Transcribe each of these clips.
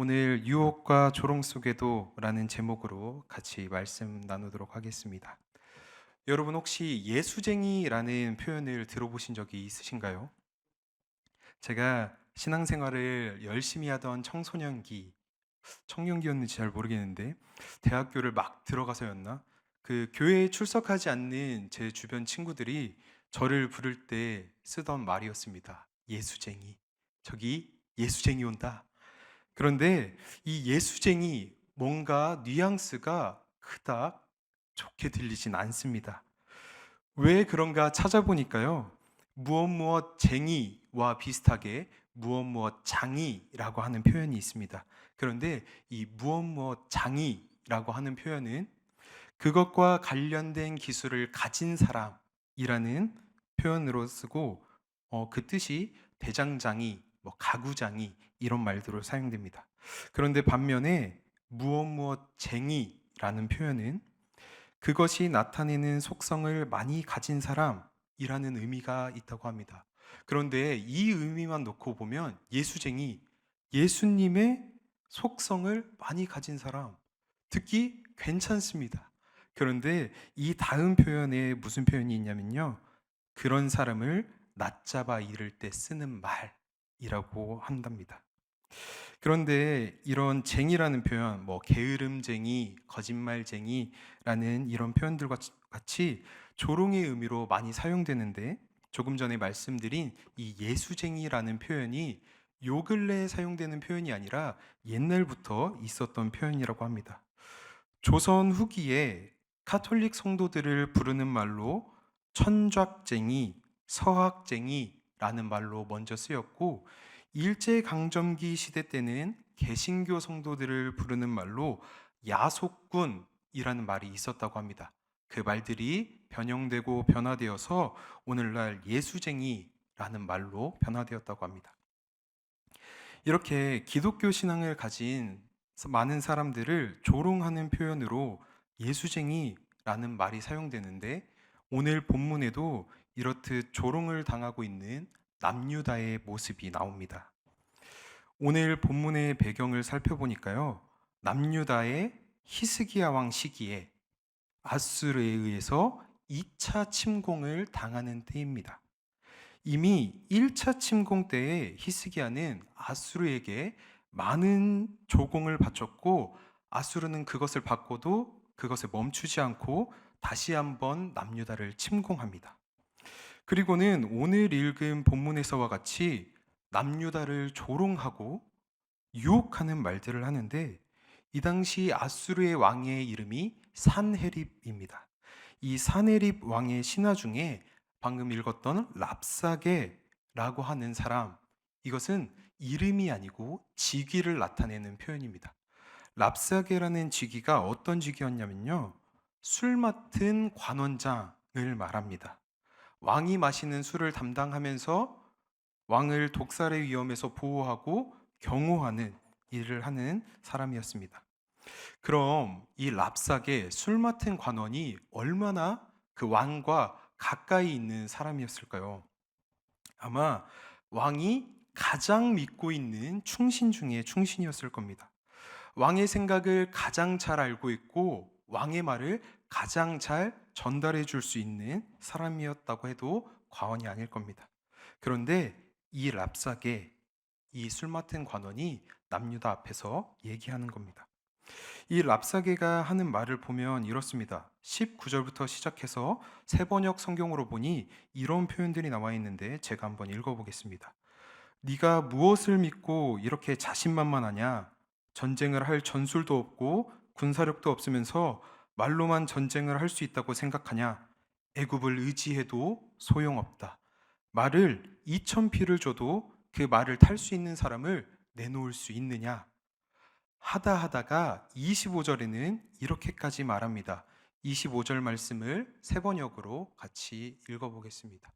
오늘 유혹과 조롱 속에도 라는 제목으로 같이 말씀 나누도록 하겠습니다. 여러분 혹시 예수쟁이라는 표현을 들어보신 적이 있으신가요? 제가 신앙생활을 열심히 하던 청년기였는지 잘 모르겠는데 대학교를 막 들어가서였나? 그 교회에 출석하지 않는 제 주변 친구들이 저를 부를 때 쓰던 말이었습니다. 예수쟁이. 저기 예수쟁이 온다. 그런데 이 예수쟁이 뭔가 뉘앙스가 그닥 좋게 들리진 않습니다. 왜 그런가 찾아보니까요. 무엇 쟁이와 비슷하게 무엇 장이라고 하는 표현이 있습니다. 그런데 이 무엇 장이라고 하는 표현은 그것과 관련된 기술을 가진 사람이라는 표현으로 쓰고 그 뜻이 대장장이, 가구장이 이런 말들로 사용됩니다. 그런데 반면에 무엇 쟁이라는 표현은 그것이 나타내는 속성을 많이 가진 사람이라는 의미가 있다고 합니다. 그런데 이 의미만 놓고 보면 예수쟁이, 예수님의 속성을 많이 가진 사람, 듣기 괜찮습니다. 그런데 이 다음 표현에 무슨 표현이 있냐면요. 그런 사람을 낮잡아 이를 때 쓰는 말이라고 한답니다. 그런데 이런 쟁이라는 표현, 게으름쟁이, 거짓말쟁이라는 이런 표현들과 같이 조롱의 의미로 많이 사용되는데 조금 전에 말씀드린 이 예수쟁이라는 표현이 요 근래에 사용되는 표현이 아니라 옛날부터 있었던 표현이라고 합니다. 조선 후기에 카톨릭 성도들을 부르는 말로 천좌쟁이, 서학쟁이라는 말로 먼저 쓰였고 일제강점기 시대 때는 개신교 성도들을 부르는 말로 야속꾼이라는 말이 있었다고 합니다. 그 말들이 변형되고 변화되어서 오늘날 예수쟁이라는 말로 변화되었다고 합니다. 이렇게 기독교 신앙을 가진 많은 사람들을 조롱하는 표현으로 예수쟁이라는 말이 사용되는데 오늘 본문에도 이렇듯 조롱을 당하고 있는 남유다의 모습이 나옵니다. 오늘 본문의 배경을 살펴보니까요. 남유다의 히스기야 왕 시기에 아수르에 의해서 2차 침공을 당하는 때입니다. 이미 1차 침공 때에 히스기야는 아수르에게 많은 조공을 바쳤고 아수르는 그것을 받고도 그것에 멈추지 않고 다시 한번 남유다를 침공합니다. 그리고는 오늘 읽은 본문에서와 같이 남유다를 조롱하고 유혹하는 말들을 하는데 이 당시 아수르의 왕의 이름이 산헤립입니다. 이 산헤립 왕의 신하 중에 방금 읽었던 랍사게라고 하는 사람, 이것은 이름이 아니고 직위를 나타내는 표현입니다. 랍사게라는 직위가 어떤 직위였냐면요. 술 맡은 관원장을 말합니다. 왕이 마시는 술을 담당하면서 왕을 독살의 위험에서 보호하고 경호하는 일을 하는 사람이었습니다. 그럼 이 랍삭의 술 맡은 관원이 얼마나 그 왕과 가까이 있는 사람이었을까요? 아마 왕이 가장 믿고 있는 충신 중에 충신이었을 겁니다. 왕의 생각을 가장 잘 알고 있고 왕의 말을 가장 잘 전달해 줄 수 있는 사람이었다고 해도 과언이 아닐 겁니다. 그런데 이 랍삭의 이 술 맡은 관원이 남유다 앞에서 얘기하는 겁니다. 이 랍사게가 하는 말을 보면 이렇습니다. 19절부터 시작해서 세번역 성경으로 보니 이런 표현들이 나와 있는데 제가 한번 읽어보겠습니다. 네가 무엇을 믿고 이렇게 자신만만하냐? 전쟁을 할 전술도 없고 군사력도 없으면서 말로만 전쟁을 할 수 있다고 생각하냐? 애굽을 의지해도 소용없다. 말을 2,000피를 줘도 그 말을 탈 수 있는 사람을 내놓을 수 있느냐? 하다가 25절에는 이렇게까지 말합니다. 25절 말씀을 세 번역으로 같이 읽어보겠습니다.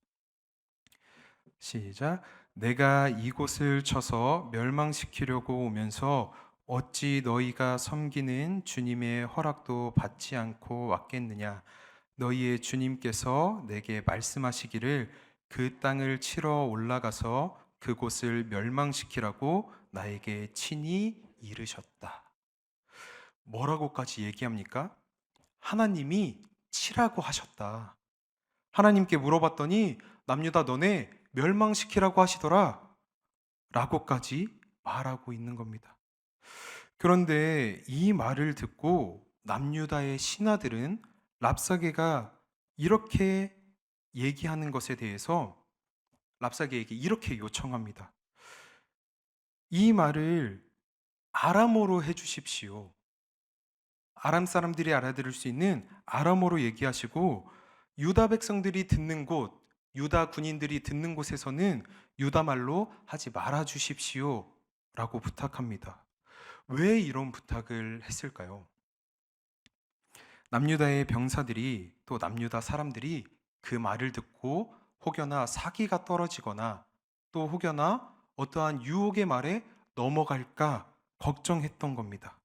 시작. 내가 이곳을 쳐서 멸망시키려고 오면서 어찌 너희가 섬기는 주님의 허락도 받지 않고 왔겠느냐? 너희의 주님께서 내게 말씀하시기를 그 땅을 치러 올라가서 그곳을 멸망시키라고 나에게 친히 이르셨다. 뭐라고까지 얘기합니까? 하나님이 치라고 하셨다. 하나님께 물어봤더니 남유다 너네 멸망시키라고 하시더라. 라고까지 말하고 있는 겁니다. 그런데 이 말을 듣고 남유다의 신하들은 랍사게가 이렇게 얘기하는 것에 대해서 랍사게에게 이렇게 요청합니다. 이 말을 아람어로 해주십시오. 아람 사람들이 알아들을 수 있는 아람어로 얘기하시고 유다 백성들이 듣는 곳, 유다 군인들이 듣는 곳에서는 유다 말로 하지 말아 주십시오. 라고 부탁합니다. 왜 이런 부탁을 했을까요? 남유다의 병사들이 또 남유다 사람들이 그 말을 듣고 혹여나 사기가 떨어지거나 또 혹여나 어떠한 유혹의 말에 넘어갈까 걱정했던 겁니다.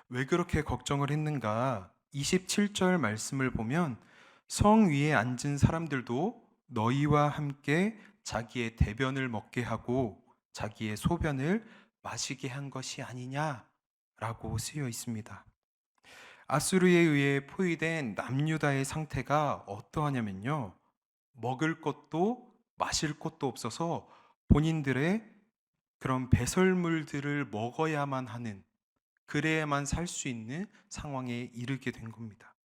왜 그렇게 걱정을 했는가? 27절 말씀을 보면 성 위에 앉은 사람들도 너희와 함께 자기의 대변을 먹게 하고 자기의 소변을 마시게 한 것이 아니냐라고 쓰여 있습니다. 아수르에 의해 포위된 남유다의 상태가 어떠하냐면요. 먹을 것도 마실 것도 없어서 본인들의 그런 배설물들을 먹어야만 하는, 그래야만 살 수 있는 상황에 이르게 된 겁니다.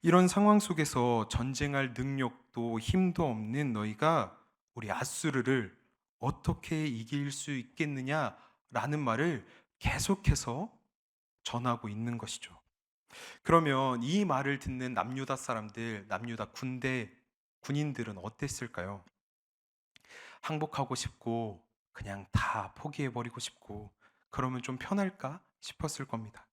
이런 상황 속에서 전쟁할 능력도 힘도 없는 너희가 우리 아수르를 어떻게 이길 수 있겠느냐라는 말을 계속해서 전하고 있는 것이죠. 그러면 이 말을 듣는 남유다 사람들, 남유다 군인들은 어땠을까요? 항복하고 싶고 그냥 다 포기해버리고 싶고 그러면 좀 편할까 싶었을 겁니다.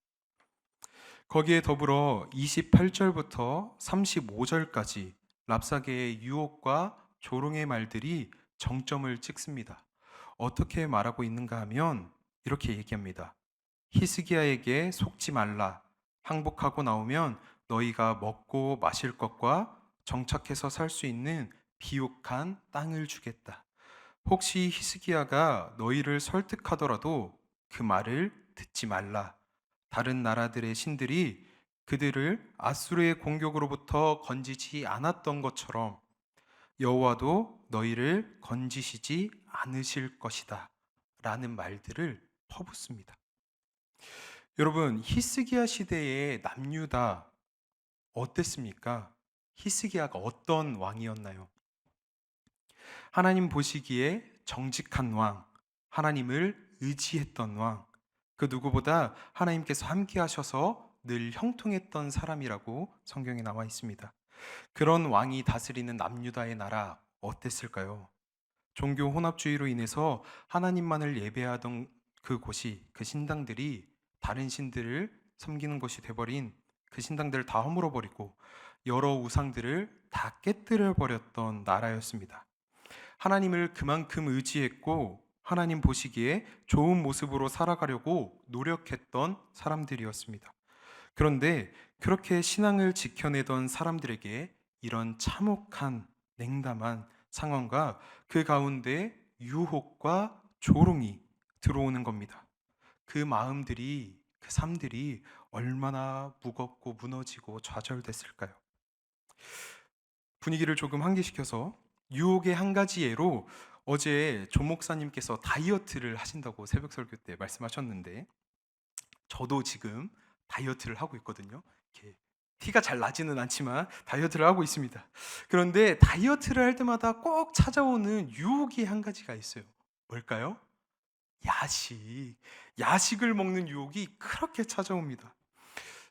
거기에 더불어 28절부터 35절까지 랍사게의 유혹과 조롱의 말들이 정점을 찍습니다. 어떻게 말하고 있는가 하면 이렇게 얘기합니다. 히스기야에게 속지 말라. 항복하고 나오면 너희가 먹고 마실 것과 정착해서 살 수 있는 비옥한 땅을 주겠다. 혹시 히스기야가 너희를 설득하더라도 그 말을 듣지 말라. 다른 나라들의 신들이 그들을 아수르의 공격으로부터 건지지 않았던 것처럼 여호와도 너희를 건지시지 않으실 것이다. 라는 말들을 퍼붓습니다. 여러분, 히스기야 시대의 남유다 어땠습니까? 히스기야가 어떤 왕이었나요? 하나님 보시기에 정직한 왕, 하나님을 의지했던 왕, 그 누구보다 하나님께서 함께 하셔서 늘 형통했던 사람이라고 성경에 나와 있습니다. 그런 왕이 다스리는 남유다의 나라 어땠을까요? 종교 혼합주의로 인해서 하나님만을 예배하던 그곳이, 그 신당들이 다른 신들을 섬기는 곳이 돼버린 그 신당들을 다 허물어버리고 여러 우상들을 다 깨뜨려 버렸던 나라였습니다. 하나님을 그만큼 의지했고 하나님 보시기에 좋은 모습으로 살아가려고 노력했던 사람들이었습니다. 그런데 그렇게 신앙을 지켜내던 사람들에게 이런 참혹한 냉담한 상황과 그 가운데 유혹과 조롱이 들어오는 겁니다. 그 마음들이, 그 삶들이 얼마나 무겁고 무너지고 좌절됐을까요? 분위기를 조금 환기시켜서 유혹의 한 가지 예로 어제 조 목사님께서 다이어트를 하신다고 새벽 설교 때 말씀하셨는데 저도 지금 다이어트를 하고 있거든요. 이렇게 티가 잘 나지는 않지만 다이어트를 하고 있습니다. 그런데 다이어트를 할 때마다 꼭 찾아오는 유혹이 한 가지가 있어요. 뭘까요? 야식. 야식을 먹는 유혹이 그렇게 찾아옵니다.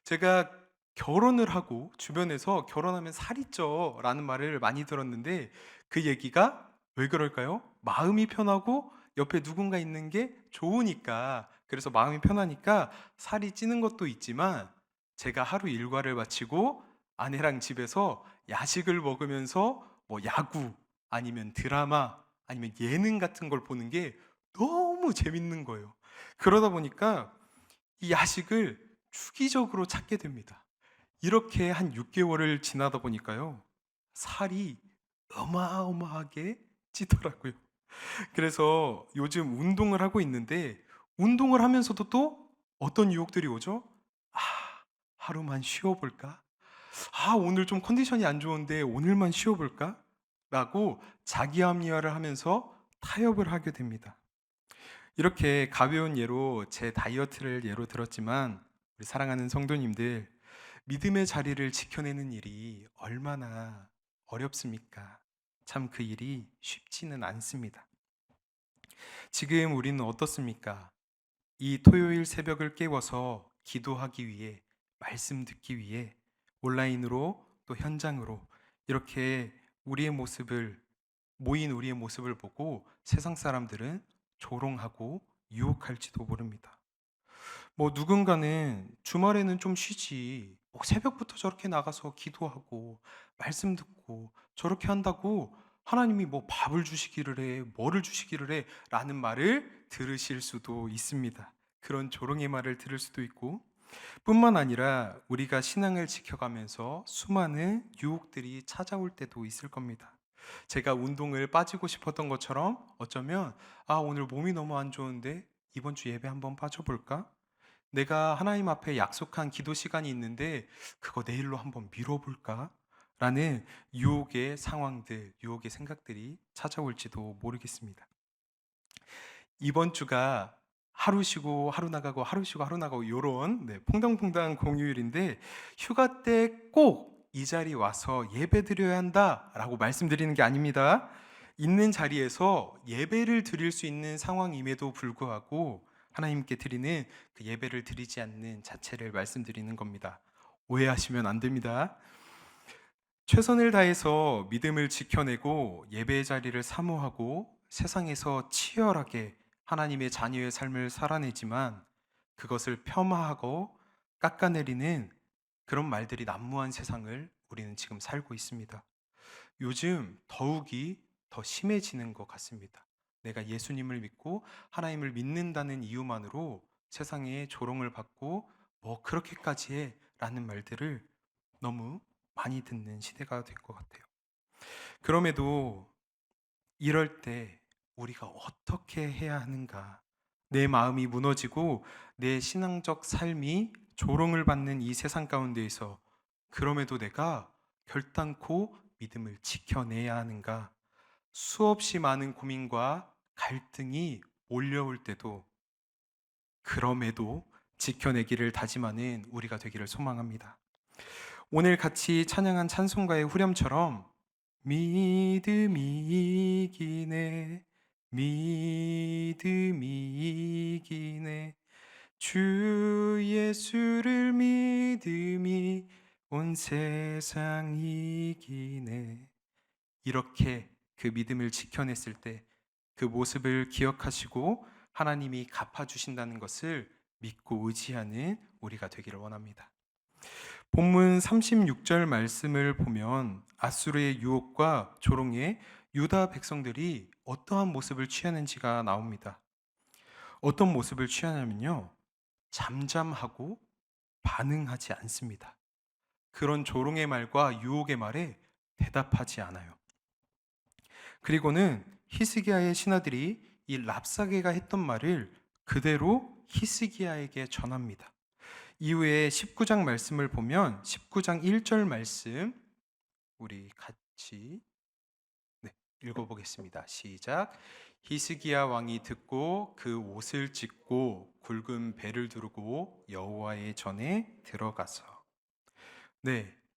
제가 결혼을 하고 주변에서 결혼하면 살이 쪄라는 말을 많이 들었는데 그 얘기가 왜 그럴까요? 마음이 편하고 옆에 누군가 있는 게 좋으니까, 그래서 마음이 편하니까 살이 찌는 것도 있지만 제가 하루 일과를 마치고 아내랑 집에서 야식을 먹으면서 뭐 야구 아니면 드라마 아니면 예능 같은 걸 보는 게 너무 재밌는 거예요. 그러다 보니까 이 야식을 주기적으로 찾게 됩니다. 이렇게 한 6개월을 지나다 보니까요, 살이 어마어마하게 찌더라고요. 그래서 요즘 운동을 하고 있는데 운동을 하면서도 또 어떤 유혹들이 오죠? 아, 하루만 쉬어볼까? 아, 오늘 좀 컨디션이 안 좋은데 오늘만 쉬어볼까? 라고 자기 합리화를 하면서 타협을 하게 됩니다. 이렇게 가벼운 예로 제 다이어트를 예로 들었지만 우리 사랑하는 성도님들, 믿음의 자리를 지켜내는 일이 얼마나 어렵습니까? 참 그 일이 쉽지는 않습니다. 지금 우리는 어떻습니까? 이 토요일 새벽을 깨워서 기도하기 위해, 말씀 듣기 위해 온라인으로 또 현장으로 이렇게 우리의 모습을, 모인 우리의 모습을 보고 세상 사람들은 조롱하고 유혹할지도 모릅니다. 뭐 누군가는 주말에는 좀 쉬지, 뭐 새벽부터 저렇게 나가서 기도하고 말씀 듣고 저렇게 한다고 하나님이 뭐 밥을 주시기를 해, 뭐를 주시기를 해 라는 말을 들으실 수도 있습니다. 그런 조롱의 말을 들을 수도 있고, 뿐만 아니라 우리가 신앙을 지켜가면서 수많은 유혹들이 찾아올 때도 있을 겁니다. 제가 운동을 빠지고 싶었던 것처럼 어쩌면 오늘 몸이 너무 안 좋은데 이번 주 예배 한번 빠져볼까? 내가 하나님 앞에 약속한 기도 시간이 있는데 그거 내일로 한번 미뤄볼까? 라는 유혹의 상황들, 유혹의 생각들이 찾아올지도 모르겠습니다. 이번 주가 하루 쉬고 하루 나가고 하루 쉬고 하루 나가고 요런 퐁당퐁당 공휴일인데 휴가 때 꼭 이 자리 와서 예배 드려야 한다라고 말씀드리는 게 아닙니다. 있는 자리에서 예배를 드릴 수 있는 상황임에도 불구하고 하나님께 드리는 그 예배를 드리지 않는 자체를 말씀드리는 겁니다. 오해하시면 안 됩니다. 최선을 다해서 믿음을 지켜내고 예배의 자리를 사모하고 세상에서 치열하게 하나님의 자녀의 삶을 살아내지만 그것을 폄하하고 깎아내리는 그런 말들이 난무한 세상을 우리는 지금 살고 있습니다. 요즘 더욱이 더 심해지는 것 같습니다. 내가 예수님을 믿고 하나님을 믿는다는 이유만으로 세상에 조롱을 받고 뭐 그렇게까지 해 라는 말들을 너무 많이 듣는 시대가 될 것 같아요. 그럼에도 이럴 때 우리가 어떻게 해야 하는가? 내 마음이 무너지고 내 신앙적 삶이 조롱을 받는 이 세상 가운데에서 그럼에도 내가 결단코 믿음을 지켜내야 하는가? 수없이 많은 고민과 갈등이 몰려올 때도 그럼에도 지켜내기를 다짐하는 우리가 되기를 소망합니다. 오늘 같이 찬양한 찬송가의 후렴처럼 믿음이 이기네, 믿음이 이기네, 주 예수를 믿음이 온 세상 이기네. 이렇게 그 믿음을 지켜냈을 때 그 모습을 기억하시고 하나님이 갚아주신다는 것을 믿고 의지하는 우리가 되기를 원합니다. 본문 36절 말씀을 보면 아수르의 유혹과 조롱에 유다 백성들이 어떠한 모습을 취하는지가 나옵니다. 어떤 모습을 취하냐면요, 잠잠하고 반응하지 않습니다. 그런 조롱의 말과 유혹의 말에 대답하지 않아요. 그리고는 히스기야의 신하들이 이 랍사게가 했던 말을 그대로 히스기야에게 전합니다. 이후에 19장 말씀을 보면 19장 1절 말씀 우리 같이 읽어보겠습니다. 시작. 히스기야 왕이 듣고 그 옷을 찢고 굵은 배를 두르고 여호와의 전에 들어가서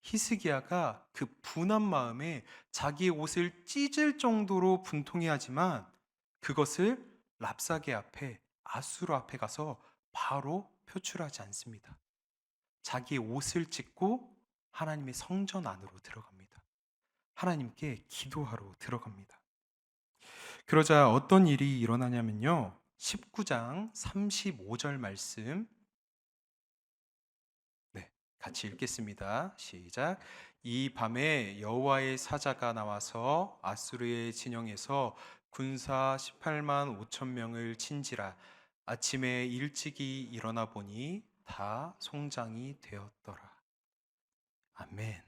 히스기야가 그 분한 마음에 자기의 옷을 찢을 정도로 분통해하지만 그것을 랍사게 앞에 아수르 앞에 가서 바로 표출하지 않습니다. 자기의 옷을 찢고 하나님의 성전 안으로 들어갑니다. 하나님께 기도하러 들어갑니다. 그러자 어떤 일이 일어나냐면요, 19장 35절 말씀 같이 읽겠습니다. 시작. 이 밤에 여호와의 사자가 나와서 아수르의 진영에서 군사 18만 5천 명을 친지라. 아침에 일찍이 일어나 보니 다 송장이 되었더라. 아멘.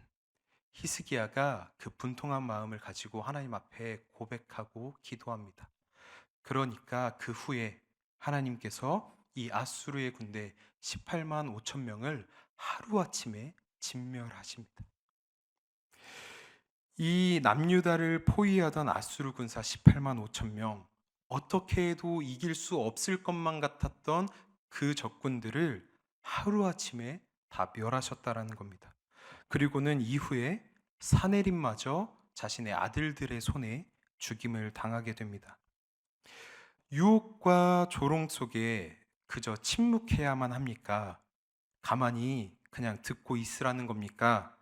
히스기야가 그 분통한 마음을 가지고 하나님 앞에 고백하고 기도합니다. 그러니까 그 후에 하나님께서 이 아수르의 군대 18만 5천 명을 하루아침에 진멸하십니다. 이 남유다를 포위하던 아수르 군사 18만 5천 명, 어떻게 해도 이길 수 없을 것만 같았던 그 적군들을 하루아침에 다 멸하셨다라는 겁니다. 그리고는 이후에 사내림마저 자신의 아들들의 손에 죽임을 당하게 됩니다. 유혹과 조롱 속에 그저 침묵해야만 합니까? 가만히 그냥 듣고 있으라는 겁니까?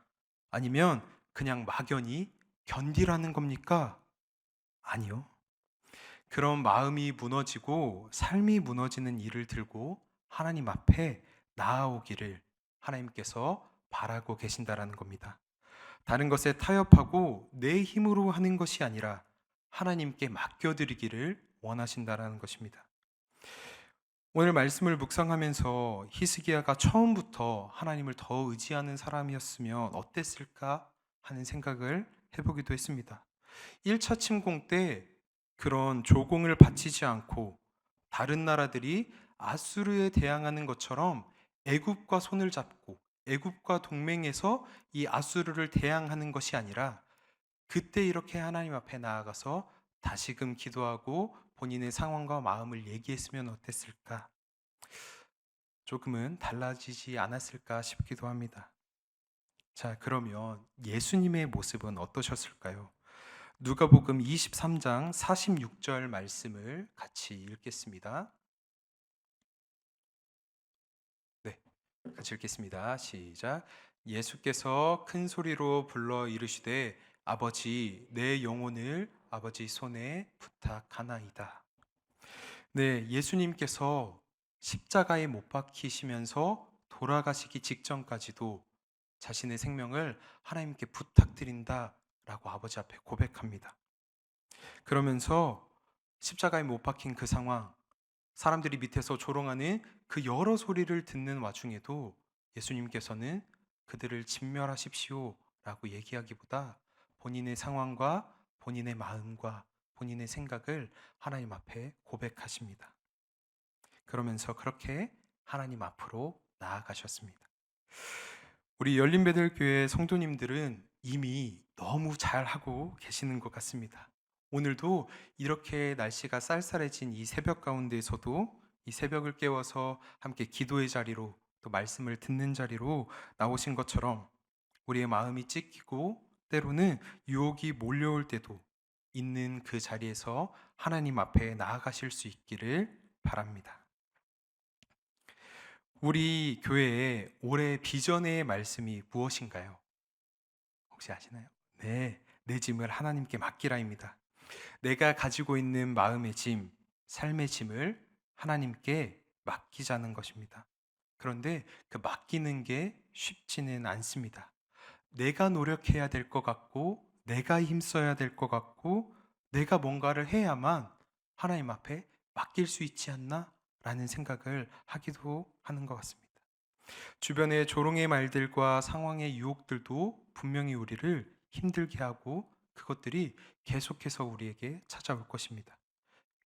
아니면 그냥 막연히 견디라는 겁니까? 아니요. 그런 마음이 무너지고 삶이 무너지는 일을 들고 하나님 앞에 나아오기를 하나님께서 바라고 계신다라는 겁니다. 다른 것에 타협하고 내 힘으로 하는 것이 아니라 하나님께 맡겨드리기를 원하신다라는 것입니다. 오늘 말씀을 묵상하면서 히스기야가 처음부터 하나님을 더 의지하는 사람이었으면 어땠을까 하는 생각을 해보기도 했습니다. 1차 침공 때 그런 조공을 바치지 않고 다른 나라들이 아수르에 대항하는 것처럼 애굽과 손을 잡고 애굽과 동맹해서 이 아수르를 대항하는 것이 아니라 그때 이렇게 하나님 앞에 나아가서 다시금 기도하고 본인의 상황과 마음을 얘기했으면 어땠을까? 조금은 달라지지 않았을까 싶기도 합니다. 자, 그러면 예수님의 모습은 어떠셨을까요? 누가복음 23장 46절 말씀을 같이 읽겠습니다. 네, 같이 읽겠습니다. 시작. 예수께서 큰 소리로 불러 이르시되 아버지, 내 영혼을 아버지 손에 부탁하나이다. 네, 예수님께서 십자가에 못 박히시면서 돌아가시기 직전까지도 자신의 생명을 하나님께 부탁드린다라고 아버지 앞에 고백합니다. 그러면서 십자가에 못 박힌 그 상황, 사람들이 밑에서 조롱하는 그 여러 소리를 듣는 와중에도 예수님께서는 그들을 진멸하십시오 라고 얘기하기보다 본인의 상황과 본인의 마음과 본인의 생각을 하나님 앞에 고백하십니다. 그러면서 그렇게 하나님 앞으로 나아가셨습니다. 우리 열린배들교회 성도님들은 이미 너무 잘하고 계시는 것 같습니다. 오늘도 이렇게 날씨가 쌀쌀해진 이 새벽 가운데에서도 이 새벽을 깨워서 함께 기도의 자리로 또 말씀을 듣는 자리로 나오신 것처럼 우리의 마음이 찢기고 때로는 유혹이 몰려올 때도 있는 그 자리에서 하나님 앞에 나아가실 수 있기를 바랍니다. 우리 교회의 올해 비전의 말씀이 무엇인가요? 혹시 아시나요? 네, 내 짐을 하나님께 맡기라입니다. 내가 가지고 있는 마음의 짐, 삶의 짐을 하나님께 맡기자는 것입니다. 그런데 그 맡기는 게 쉽지는 않습니다. 내가 노력해야 될 것 같고, 내가 힘써야 될 것 같고, 내가 뭔가를 해야만 하나님 앞에 맡길 수 있지 않나? 라는 생각을 하기도 하는 것 같습니다. 주변의 조롱의 말들과 상황의 유혹들도 분명히 우리를 힘들게 하고 그것들이 계속해서 우리에게 찾아올 것입니다.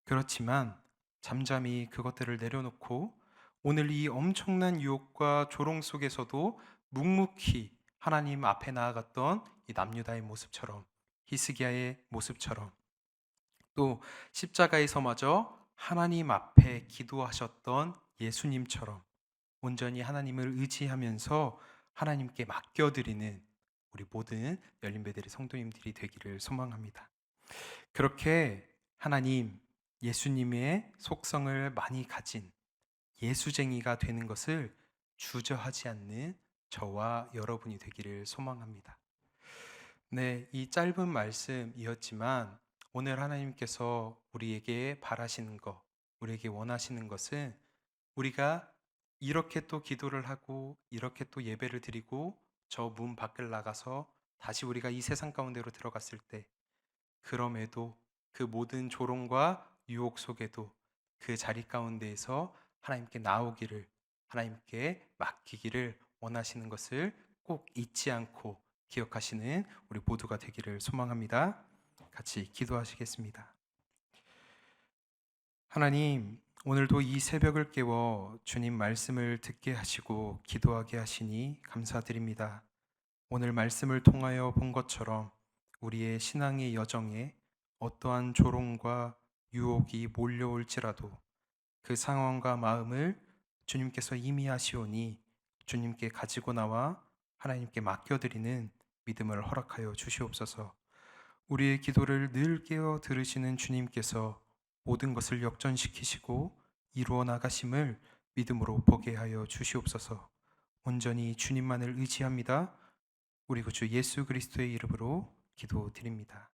그렇지만 잠잠히 그것들을 내려놓고 오늘 이 엄청난 유혹과 조롱 속에서도 묵묵히 하나님 앞에 나아갔던 이 남유다의 모습처럼 히스기야의 모습처럼 또 십자가에서마저 하나님 앞에 기도하셨던 예수님처럼 온전히 하나님을 의지하면서 하나님께 맡겨드리는 우리 모든 열린배들의 성도님들이 되기를 소망합니다. 그렇게 하나님, 예수님의 속성을 많이 가진 예수쟁이가 되는 것을 주저하지 않는 저와 여러분이 되기를 소망합니다. 네, 이 짧은 말씀이었지만 오늘 하나님께서 우리에게 바라시는 것, 우리에게 원하시는 것은 우리가 이렇게 또 기도를 하고 이렇게 또 예배를 드리고 저 문 밖을 나가서 다시 우리가 이 세상 가운데로 들어갔을 때 그럼에도 그 모든 조롱과 유혹 속에도 그 자리 가운데에서 하나님께 나오기를 하나님께 맡기기를 원하시는 것을 꼭 잊지 않고 기억하시는 우리 모두가 되기를 소망합니다. 같이 기도하시겠습니다. 하나님, 오늘도 이 새벽을 깨워 주님 말씀을 듣게 하시고 기도하게 하시니 감사드립니다. 오늘 말씀을 통하여 본 것처럼 우리의 신앙의 여정에 어떠한 조롱과 유혹이 몰려올지라도 그 상황과 마음을 주님께서 이미 하시오니 주님께 가지고 나와 하나님께 맡겨드리는 믿음을 허락하여 주시옵소서. 우리의 기도를 늘 깨어 들으시는 주님께서 모든 것을 역전시키시고 이루어 나가심을 믿음으로 보게 하여 주시옵소서. 온전히 주님만을 의지합니다. 우리 구주 예수 그리스도의 이름으로 기도드립니다.